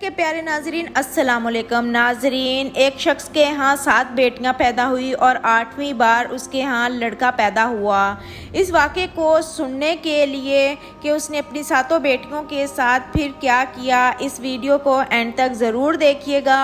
के प्यारे नाजरीन, अस्सलाम वालेकुम। नाजरीन, एक शख्स के यहाँ 7 बेटियाँ पैदा हुई और 8वीं बार उसके यहाँ लड़का पैदा हुआ। इस वाक़े को सुनने के लिए कि उसने अपनी 7 बेटियों के साथ फिर क्या किया, इस वीडियो को एंड तक ज़रूर देखिएगा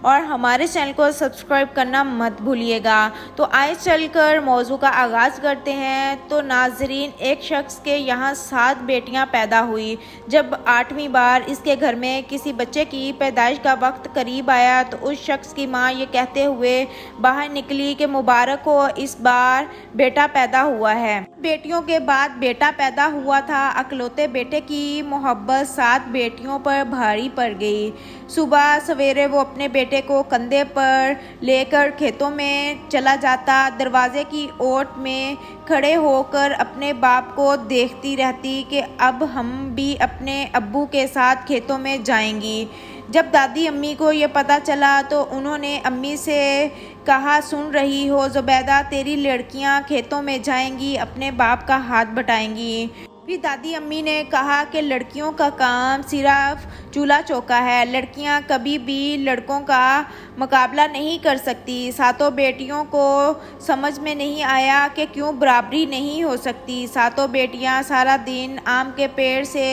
और हमारे चैनल को सब्सक्राइब करना मत भूलिएगा। तो आइए चलकर मौजू का आगाज़ करते हैं। तो नाजरीन, एक शख्स के यहाँ 7 बेटियाँ पैदा हुई। जब 8वीं बार इसके घर में किसी बच्चे की पैदाइश का वक्त करीब आया तो उस शख्स की मां ये कहते हुए बाहर निकली कि मुबारक हो, इस बार बेटा पैदा हुआ है। बेटियों के बाद बेटा पैदा हुआ था। अकलौते बेटे की मोहब्बत 7 बेटियों पर भारी पड़ गई। सुबह सवेरे वो अपने बेटे को कंधे पर लेकर खेतों में चला जाता। दरवाजे की ओट में खड़े होकर अपने बाप को देखती रहती कि अब हम भी अपने अब्बू के साथ खेतों में जाएंगी। जब दादी अम्मी को ये पता चला तो उन्होंने अम्मी से कहा, सुन रही हो ज़ुबैदा, तेरी लड़कियां खेतों में जाएंगी, अपने बाप का हाथ बटाएंगी। फिर दादी अम्मी ने कहा कि लड़कियों का काम सिर्फ चूल्हा चौका है, लड़कियां कभी भी लड़कों का मुकाबला नहीं कर सकती। 7 बेटियों को समझ में नहीं आया कि क्यों बराबरी नहीं हो सकती। 7 बेटियां सारा दिन आम के पेड़ से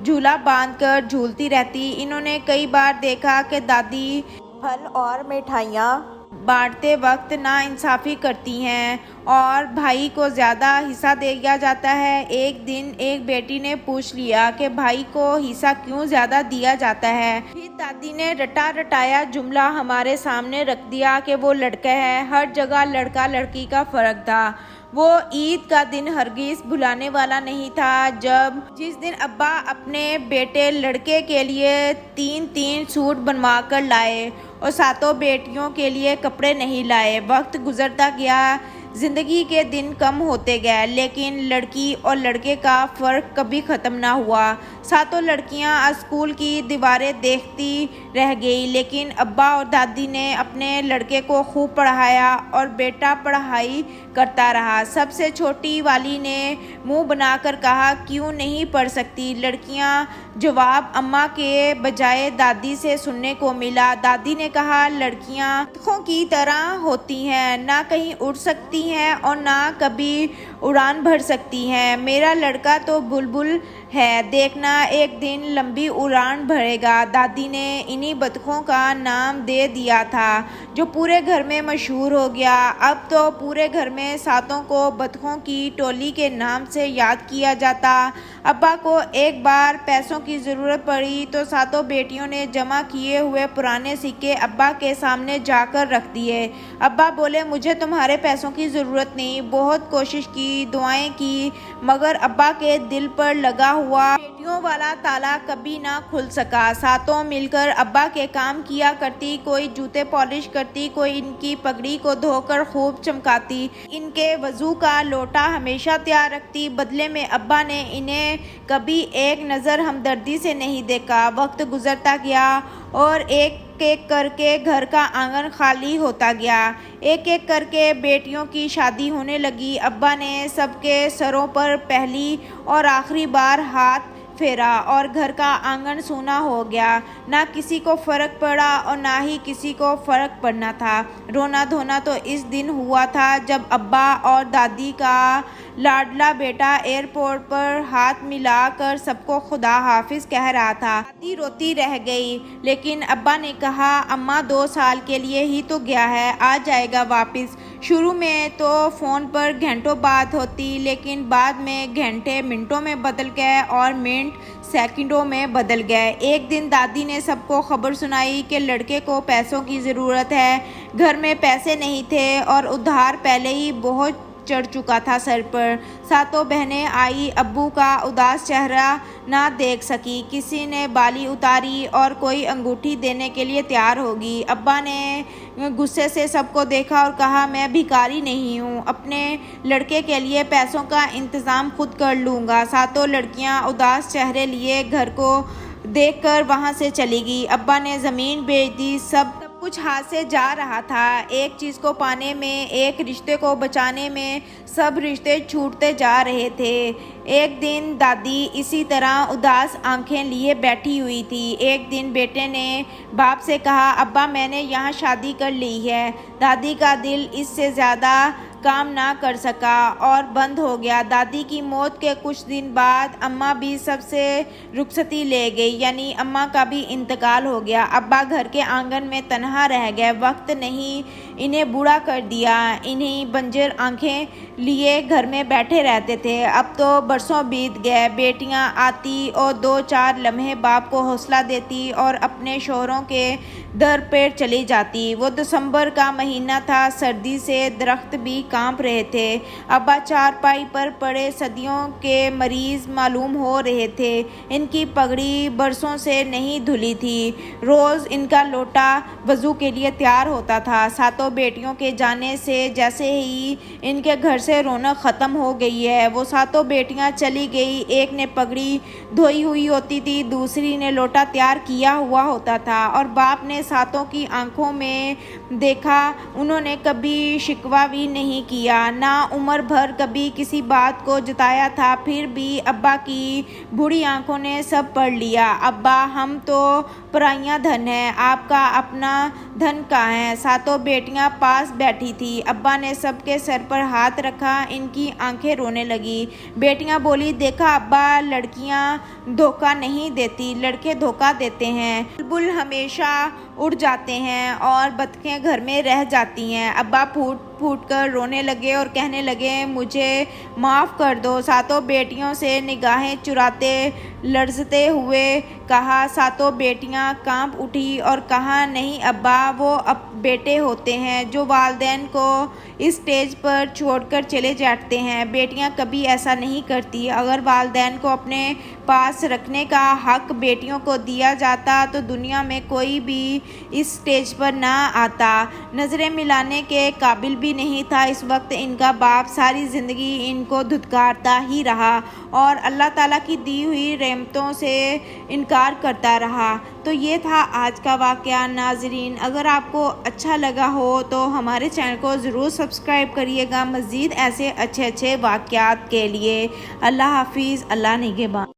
झूला बांधकर झूलती रहती। इन्होंने कई बार देखा कि दादी फल और मिठाइयाँ बांटते वक्त नाइंसाफ़ी करती हैं और भाई को ज़्यादा हिस्सा दिया जाता है। एक दिन एक बेटी ने पूछ लिया कि भाई को हिस्सा क्यों ज़्यादा दिया जाता है। फिर दादी ने रटा रटाया जुमला हमारे सामने रख दिया कि वो लड़का है। हर जगह लड़का लड़की का फ़र्क था। वो ईद का दिन हरगिज़ भुलाने वाला नहीं था जिस दिन अब्बा अपने बेटे लड़के के लिए 3-3 सूट बनवा कर लाए और 7 बेटियों के लिए कपड़े नहीं लाए। वक्त गुजरता गया, ज़िंदगी के दिन कम होते गए, लेकिन लड़की और लड़के का फ़र्क कभी ख़त्म ना हुआ। 7 लड़कियां स्कूल की दीवारें देखती रह गई, लेकिन अब्बा और दादी ने अपने लड़के को खूब पढ़ाया और बेटा पढ़ाई करता रहा। सबसे छोटी वाली ने मुंह बनाकर कहा, क्यों नहीं पढ़ सकती? लड़कियां जवाब अम्मा के बजाय दादी से सुनने को मिला। दादी ने कहा, लड़कियां बतखों की तरह होती हैं, ना कहीं उड़ सकती हैं और ना कभी उड़ान भर सकती हैं। मेरा लड़का तो बुलबुल है, देखना एक दिन लंबी उड़ान भरेगा। दादी ने इन्हीं बतखों का नाम दे दिया था जो पूरे घर में मशहूर हो गया। अब तो पूरे घर में 7 को बतखों की टोली के नाम से याद किया जाता। अब्बा को एक बार पैसों की ज़रूरत पड़ी तो 7 बेटियों ने जमा किए हुए पुराने सिक्के अब्बा के सामने जाकर रख दिए। अब्बा बोले, मुझे तुम्हारे पैसों की ज़रूरत नहीं। बहुत कोशिश की, दुआएं की, मगर अब्बा के दिल पर लगा हुआ बेटियों वाला ताला कभी ना खुल सका। 7 मिलकर अब्बा के काम किया करती। कोई जूते पॉलिश करती, कोई इनकी पगड़ी को धोकर खूब चमकाती, इनके वजू का लोटा हमेशा तैयार रखती। बदले में अब्बा ने इन्हें कभी एक नज़र हमदर्दी से नहीं देखा। वक्त गुजरता गया और एक एक करके घर का आंगन खाली होता गया। एक एक करके बेटियों की शादी होने लगी। अब्बा ने सबके सरों पर पहली और आखिरी बार हाथ फेरा और घर का आंगन सूना हो गया। ना किसी को फ़र्क पड़ा और ना ही किसी को फ़र्क पड़ना था। रोना धोना तो इस दिन हुआ था जब अब्बा और दादी का लाडला बेटा एयरपोर्ट पर हाथ मिलाकर सबको खुदा हाफिज़ कह रहा था। दादी रोती रह गई, लेकिन अब्बा ने कहा, अम्मा 2 साल के लिए ही तो गया है, आ जाएगा वापस। शुरू में तो फ़ोन पर घंटों बात होती, लेकिन बाद में घंटे मिनटों में बदल गए और मिनट सेकंडों में बदल गए। एक दिन दादी ने सबको खबर सुनाई कि लड़के को पैसों की ज़रूरत है। घर में पैसे नहीं थे और उधार पहले ही बहुत चढ़ चुका था सर पर। 7 बहनें आई, अब्बू का उदास चेहरा ना देख सकी। किसी ने बाली उतारी और कोई अंगूठी देने के लिए तैयार होगी। अब्बा ने गुस्से से सबको देखा और कहा, मैं भिखारी नहीं हूँ, अपने लड़के के लिए पैसों का इंतज़ाम खुद कर लूँगा। 7 लड़कियाँ उदास चेहरे लिए घर को देखकर वहाँ से चली गई। अब्बा ने ज़मीन बेच दी, सब कुछ हाथ से जा रहा था। एक चीज़ को पाने में, एक रिश्ते को बचाने में सब रिश्ते छूटते जा रहे थे। एक दिन दादी इसी तरह उदास आंखें लिए बैठी हुई थी। एक दिन बेटे ने बाप से कहा, अब्बा मैंने यहाँ शादी कर ली है। दादी का दिल इससे ज़्यादा काम ना कर सका और बंद हो गया। दादी की मौत के कुछ दिन बाद अम्मा भी सबसे रुखसती ले गई, यानी अम्मा का भी इंतकाल हो गया। अब्बा घर के आंगन में तन्हा रह गए। वक्त नहीं इन्हें बूढ़ा कर दिया। इन्हीं बंजर आंखें लिए घर में बैठे रहते थे। अब तो बरसों बीत गए। बेटियां आती और 2-4 लम्हे बाप को हौसला देती और अपने शोहरों के दर पर चली जाती। वो दिसंबर का महीना था। सर्दी से दरख्त भी कांप रहे थे। अब्बा चारपाई पर पड़े सदियों के मरीज मालूम हो रहे थे। इनकी पगड़ी बरसों से नहीं धुली थी। रोज़ इनका लोटा वज़ू के लिए तैयार होता था। सातों बेटियों के जाने से जैसे ही इनके घर से रौनक ख़त्म हो गई है। वो सातों बेटियां चली गई। एक ने पगड़ी धोई हुई होती थी, दूसरी ने लोटा तैयार किया हुआ होता था। और बाप ने सातों की आंखों में देखा। उन्होंने कभी शिकवा भी नहीं किया, ना उम्र भर कभी किसी बात को जताया था। फिर भी अब्बा की बूढ़ी आंखों ने सब पढ़ लिया। अब्बा हम तो पराइयाँ धन है, आपका अपना धन कहाँ है। सातों बेटियां पास बैठी थी। अब्बा ने सबके सर पर हाथ रखा। इनकी आंखें रोने लगी। बेटियां बोली, देखा अब्बा, लड़कियां धोखा नहीं देती, लड़के धोखा देते हैं। बुलबुल हमेशा उड़ जाते हैं और बतखें घर में रह जाती हैं। अब्बा फूट फूट कर रोने लगे और कहने लगे, मुझे माफ़ कर दो। सातों बेटियों से निगाहें चुराते लर्जते हुए कहा। सातों बेटियां कांप उठी और कहा, नहीं अब्बा, वो अब बेटे होते हैं जो वालिदैन को इस स्टेज पर छोड़कर चले जाते हैं। बेटियां कभी ऐसा नहीं करती। अगर वालिदैन को अपने पास रखने का हक बेटियों को दिया जाता तो दुनिया में कोई भी इस स्टेज पर ना आता। नज़रें मिलाने के काबिल भी नहीं था। इस वक्त इनका बाप सारी ज़िंदगी इनको धुतकारता ही रहा और अल्लाह ताला की दी हुई रहमतों से इनकार करता रहा। तो ये था आज का वाक़या। नाज़रीन, अगर आपको अच्छा लगा हो तो हमारे चैनल को ज़रूर सब्सक्राइब करिएगा मज़ीद ऐसे अच्छे अच्छे वाक़यात के लिए। अल्लाह हाफिज़। अल्लाह निगहबान।